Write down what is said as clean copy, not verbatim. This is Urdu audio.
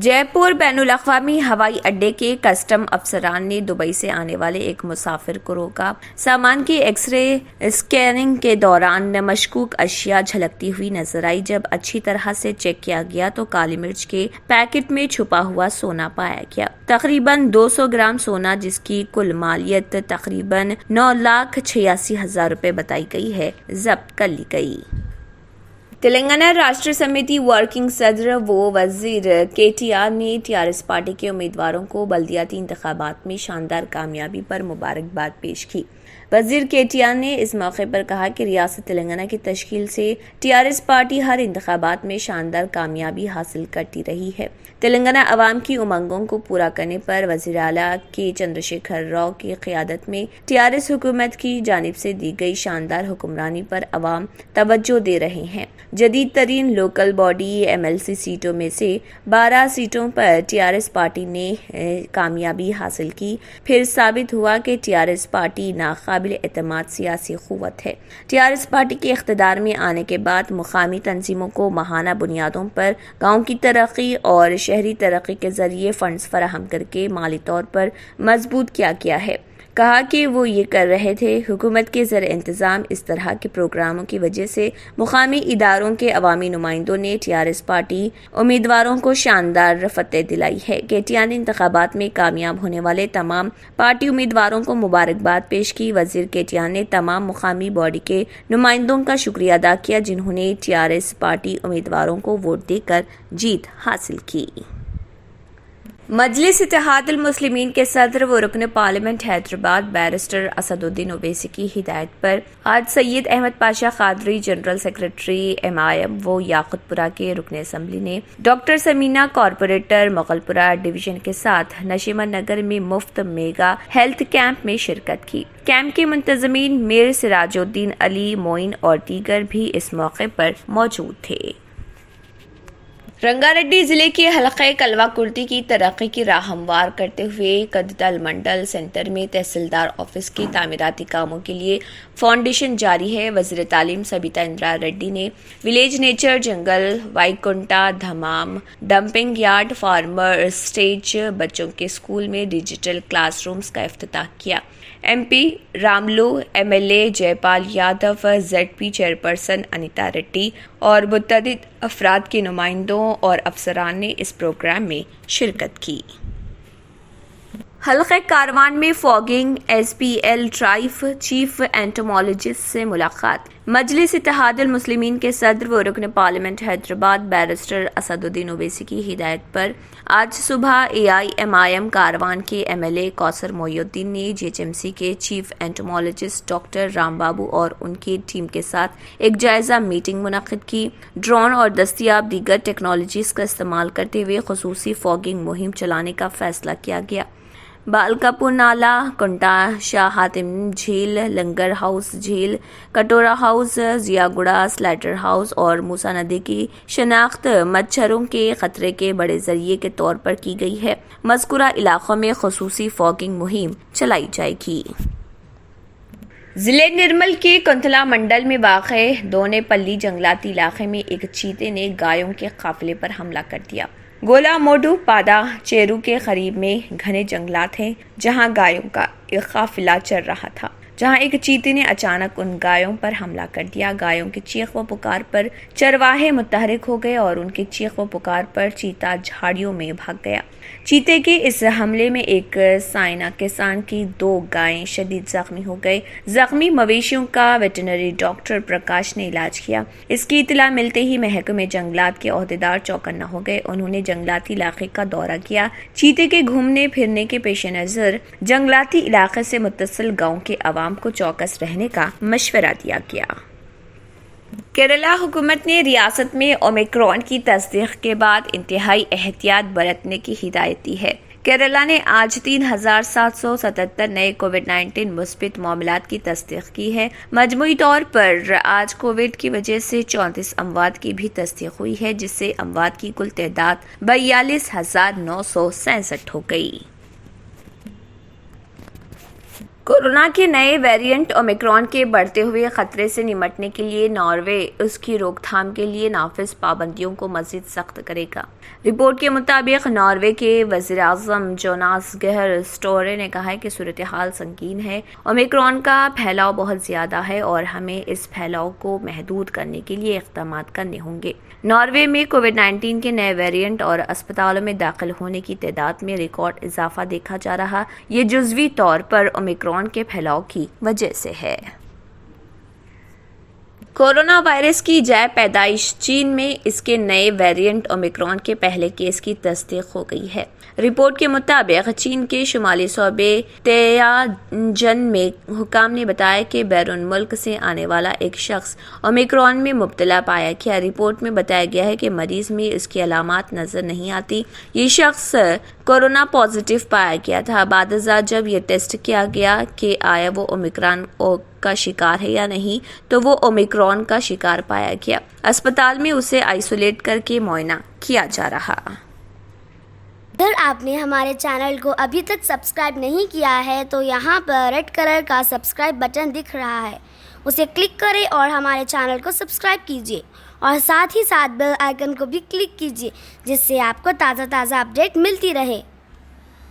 جے پور بین الاقوامی ہوائی اڈے کے کسٹم افسران نے دبئی سے آنے والے ایک مسافر گروہ کا سامان کی ایکس رے اسکیننگ کے دوران مشکوک اشیاء جھلکتی ہوئی نظر آئی۔ جب اچھی طرح سے چیک کیا گیا تو کالی مرچ کے پیکٹ میں چھپا ہوا سونا پایا گیا، تقریباً 200 گرام سونا، جس کی کل مالیت تقریباً 9,86,000 روپے بتائی گئی ہے، ضبط کر لی گئی۔ تلنگانہ راشٹر سمیتی ورکنگ صدر و وزیر کے ٹی آر نے ٹی آر ایس پارٹی کے امیدواروں کو بلدیاتی انتخابات میں شاندار کامیابی پر مبارکباد پیش کی۔ وزیر کے ٹی آر نے اس موقع پر کہا کہ ریاست تلنگانہ کی تشکیل سے ٹی آر ایس پارٹی ہر انتخابات میں شاندار کامیابی حاصل کرتی رہی ہے۔ تلنگانہ عوام کی امنگوں کو پورا کرنے پر وزیر اعلیٰ کے چندرشیکھر راؤ کی قیادت میں ٹی آر ایس حکومت کی جانب سے دی گئی شاندار حکمرانی پر عوام توجہ دے رہے ہیں۔ جدید ترین local body M L C سیٹوں میں سے 12 سیٹوں پر ٹی آر ایس پارٹی نے کامیابی حاصل کی، پھر ثابت ہوا کہ ٹی آر ایس پارٹی ناقابل اعتماد سیاسی قوت ہے۔ ٹی آر ایس پارٹی کے اقتدار میں آنے کے بعد مقامی تنظیموں کو ماہانہ بنیادوں پر گاؤں کی ترقی اور شہری ترقی کے ذریعے فنڈز فراہم کر کے مالی طور پر مضبوط کیا گیا ہے۔ کہا کہ وہ یہ کر رہے تھے۔ حکومت کے زیر انتظام اس طرح کے پروگراموں کی وجہ سے مقامی اداروں کے عوامی نمائندوں نے ٹی آر ایس پارٹی امیدواروں کو شاندار فتح دلائی ہے۔ کے ٹی آر نے انتخابات میں کامیاب ہونے والے تمام پارٹی امیدواروں کو مبارکباد پیش کی۔ وزیر کے ٹی آر نے تمام مقامی باڈی کے نمائندوں کا شکریہ ادا کیا جنہوں نے ٹی آر ایس پارٹی امیدواروں کو ووٹ دے کر جیت حاصل کی۔ مجلس اتحاد المسلمین کے صدر و رکن پارلیمنٹ حیدرآباد بیرسٹر اسد الدین اویسی کی ہدایت پر آج Syed Ahmed Pasha Qadri, general secretary M I M و یاقوت پورہ کے رکن اسمبلی نے ڈاکٹر سمینہ کارپوریٹر مغل پورہ ڈویژن کے ساتھ نشیمن نگر میں مفت میگا ہیلتھ کیمپ میں شرکت کی۔ کیمپ کے منتظمین میر سراج الدین علی معین اور دیگر بھی اس موقع پر موجود تھے۔ رنگا ریڈی ضلع کے حلقہ کلوا کرتی کی ترقی کی راہ ہموار کرتے ہوئے کدتل منڈل سینٹر میں تحصیلدار آفس کی تعمیراتی کاموں کے لیے فاؤنڈیشن جاری ہے۔ وزیر تعلیم سبیتا اندرا ریڈی نے ولیج نیچر جنگل، وائکنٹا دھمام، ڈمپنگ یارڈ، فارمر اسٹیج، بچوں کے اسکول میں ڈیجیٹل کلاس رومز کا افتتاح کیا۔ M P Ramulu, M L A Jai Pal Yadav, Z P chairperson Anita Reddy اور متعدد افراد کے نمائندوں اور افسران نے اس پروگرام میں شرکت کی۔ حلقہ کاروان میں فاگنگ، ایس پی ایل ٹرائف چیف اینٹومولوجسٹ سے ملاقات۔ مجلس اتحاد المسلمین کے صدر و رکن پارلیمنٹ حیدرآباد بیرسٹر اسد الدین اویسی کی ہدایت پر آج صبح اے آئی ایم آئی ایم کاروان کے ایم ایل اے کوثر محی الدین نے جی ایچ ایم سی کے chief entomologist doctor Ram Babu اور ان کی ٹیم کے ساتھ ایک جائزہ میٹنگ منعقد کی۔ ڈرون اور دستیاب دیگر ٹیکنالوجیز کا استعمال کرتے ہوئے خصوصی فاگنگ مہم چلانے کا فیصلہ کیا گیا۔ بالکاپور نالا، کنٹا شاہ حاتم جھیل، لنگر ہاؤس جھیل، کٹورا ہاؤس، ضیا گڑا سلیٹر ہاؤس اور موسیٰ ندی کی شناخت مچھروں کے خطرے کے بڑے ذریعے کے طور پر کی گئی ہے۔ مذکورہ علاقوں میں خصوصی فاگنگ مہم چلائی جائے گی۔ ضلع نرمل کے کنتلا منڈل میں واقع دونے پلی جنگلاتی علاقے میں ایک چیتے نے گایوں کے قافلے پر حملہ کر دیا۔ گولا موڈو پادا چیرو کے قریب میں گھنے جنگلات ہیں جہاں گایوں کا ایک قافلہ چر رہا تھا، جہاں ایک چیتے نے اچانک ان گایوں پر حملہ کر دیا۔ گایوں کی چیخ و پکار پر چرواہے متحرک ہو گئے اور ان کی چیخ و پکار پر چیتا جھاڑیوں میں بھاگ گیا۔ چیتے کے اس حملے میں ایک سائنا کسان کی 2 گائیں شدید زخمی ہو گئے۔ زخمی مویشیوں کا ویٹرنری ڈاکٹر پرکاش نے علاج کیا۔ اس کی اطلاع ملتے ہی محکمہ جنگلات کے عہدیدار چوکنا ہو گئے۔ انہوں نے جنگلاتی علاقے کا دورہ کیا۔ چیتے کے گھومنے پھرنے کے پیش نظر جنگلاتی علاقے سے متصل گاؤں کے عوام کو چوکس رہنے کا مشورہ دیا گیا۔ کیرالہ حکومت نے ریاست میں اومیکرون کی تصدیق کے بعد انتہائی احتیاط برتنے کی ہدایت دی ہے۔ کیرالہ نے آج 3,777 نئے کووڈ-19 مثبت معاملات کی تصدیق کی ہے۔ مجموعی طور پر آج کووڈ کی وجہ سے 34 اموات کی بھی تصدیق ہوئی ہے، جس سے اموات کی کل تعداد 42,967 ہو گئی۔ کورونا کے نئے ویریئنٹ اومیکرون کے بڑھتے ہوئے خطرے سے نمٹنے کے لیے ناروے اس کی روک تھام کے لیے نافذ پابندیوں کو مزید سخت کرے گا۔ رپورٹ کے مطابق ناروے کے وزیر اعظم جوناس گہر اسٹورے نے کہا ہے کہ صورتحال سنگین ہے، اومیکرون کا پھیلاؤ بہت زیادہ ہے اور ہمیں اس پھیلاؤ کو محدود کرنے کے لیے اقدامات کرنے ہوں گے۔ ناروے میں کووڈ-19 کے نئے ویریئنٹ اور اسپتالوں میں داخل ہونے کی تعداد میں ریکارڈ اضافہ دیکھا جا رہا، یہ جزوی طور پر اومیکرون کے پھیلاؤ کی وجہ سے ہے۔ کورونا وائرس کی جائے پیدائش، چین میں اس کے نئے ویریئنٹ اومیکرون کے پہلے کیس کی تصدیق ہو گئی ہے۔ رپورٹ کے مطابق چین کے شمالی صوبے تیانجن میں حکام نے بتایا کہ بیرون ملک سے آنے والا ایک شخص اومیکرون میں مبتلا پایا گیا۔ رپورٹ میں بتایا گیا ہے کہ مریض میں اس کی علامات نظر نہیں آتی۔ یہ شخص کورونا پازیٹیو پایا گیا تھا۔ بعد ازاں جب یہ ٹیسٹ کیا گیا کہ آیا وہ اومیکرون کا شکار ہے یا نہیں تو وہ اومیکرون کا شکار پایا گیا۔ اسپتال میں اسے آئسولیٹ کر کے معائنہ کیا جا رہا۔ اگر آپ نے ہمارے چینل کو ابھی تک سبسکرائب نہیں کیا ہے تو یہاں پر ریڈ کلر کا سبسکرائب بٹن دکھ رہا ہے، اسے کلک کریں اور ہمارے چینل کو سبسکرائب کیجیے اور ساتھ ہی ساتھ بیل آئیکن کو بھی کلک کیجیے جس سے آپ کو تازہ اپڈیٹ ملتی رہے۔